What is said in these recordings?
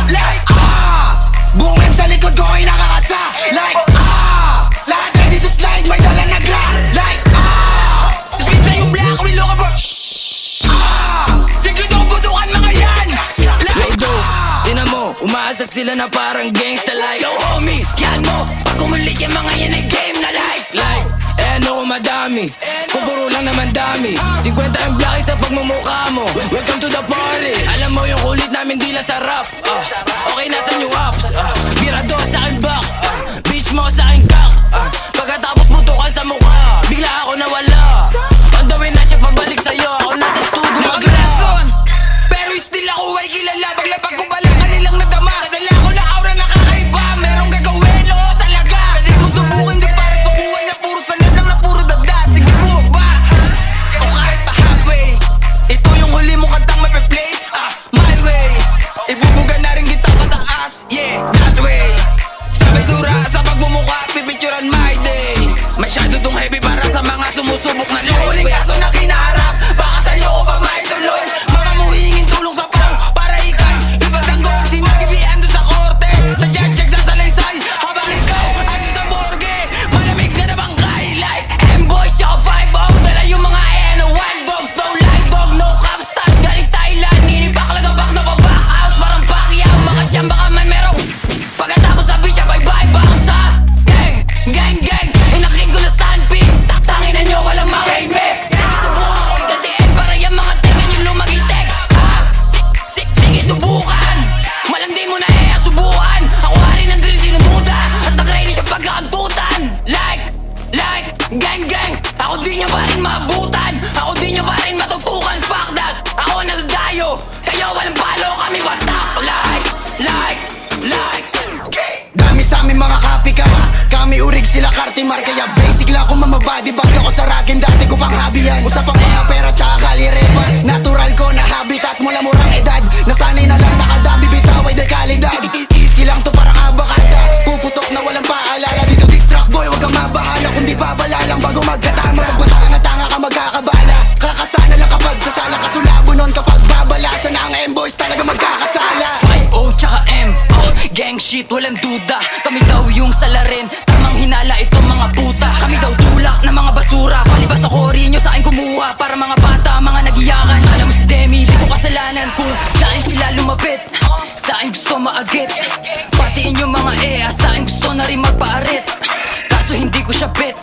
Like buong M sa likod ko ay nakakasa. Like lahat ready to slide, may dala na gra. Like minsan yung black, we look over. Sige daw butukan mga yan. Like Tinan mo, umaasa sila na parang gangsta like. yo homie, yan mo. Pag umulit yung mga yan ay game na like. Ano kung madami, kung puro lang naman dami 50 yung blaki sa pagmumukha mo. Welcome to the party. Alam mo yung kulit namin di lang sarap. Okay, nasan yung ups? Birado sa akin back, bitch mo sa akin cock. Pagkatapos butukan sa mukha, bigla ako nawala. On the way na siya pabalik sa'yo, ako nasa studio magla. Nakaglason, pero still ako ay kilala. Paglapag ko pala kanilang nadama. Nadala ko na aura na kakaiba. Merong gagawin, oo talaga. Pwede mo subukin, di para sukuhan na puro salat lang na puro dada. Sige bumaba, o kahit pa halfway. Ito yung huli mong kantang mape-play. My way, ibubuga na rin kita pataas. Yeah, that way. Sabay dura sa pagmumukha, pipicturan my day. Masyado tong heavy para sa mga sumusubok na low. Huling kaso na kinaharap, baka sa'yo ko pa maituloy. Mga muhingin tulong sa pang para ikay ipatanggol. Sinagibihan doon sa korte, sa judge nagsasalaysay. Habang ikaw ando sa morgue, malamig na bangkay. Like M-Boy, Shaw 5-0, dala yung mga N1 dogs. No live dog, no cap stash, galing Thailand. Ninipak lang ang back na pa-back out. Parang Pacquiao, mga dyan baka man merong pagkatapos sabi siya bye-bye, bounce ha. Gang, inakin ko na sandpit. Tatangin na nyo, walang makaimik. Sige subukan ko gatiin para yung mga tenga nyo lumagitik. Sige subukan, malandi mo na subukan. Ako hari ng drill, sinududa. As nakrainis yung pagkakantutan. Like, gang, ako di nyo pa rin maabutan. Ako di nyo pa rin matutukan. Fuck that, ako nadadayo. Kayo walang palo, kami batak. Like dami sa amin mga copycat. Kami urig sila kartimar. Kaya basic lang kung mamabody bag ako sa ragin. Dati ko pang hobby yan. Usapang mga pera tsaka kalirepan. Natural ko na habitat mula murang edad. Nasanay na lang nakadami bitaway de kalidad. Easy lang to parang abakada. Puputok na walang paalala. Dito distract boy, wag kang mabahala. Kundi babala lang bago magkatama. Magbatanga-tanga ka magkakabala. Kakasana lang kapag sasala. Kasulabo nun kapag babalasan ang M-Boys talaga magkakasala. 5-0 tsaka M, gang shit, walang duda. Kami daw yung salarin, tamang hinala itong mga puta. Kami daw tulak na mga basura. Palibas sa kori nyo sa akin kumuha. Para mga bata, mga nagiyakan. Alam mo si Demi, di ko kasalanan kung saan sila lumapit. Sa akin gusto maagit, patiin yung mga sa akin gusto na rin magpaarit. Kaso hindi ko siya bet,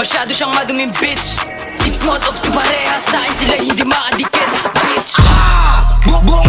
masyado siyang maduming bitch. Chicks mod up si pareha, sa akin sila hindi maadikit, bitch. Buong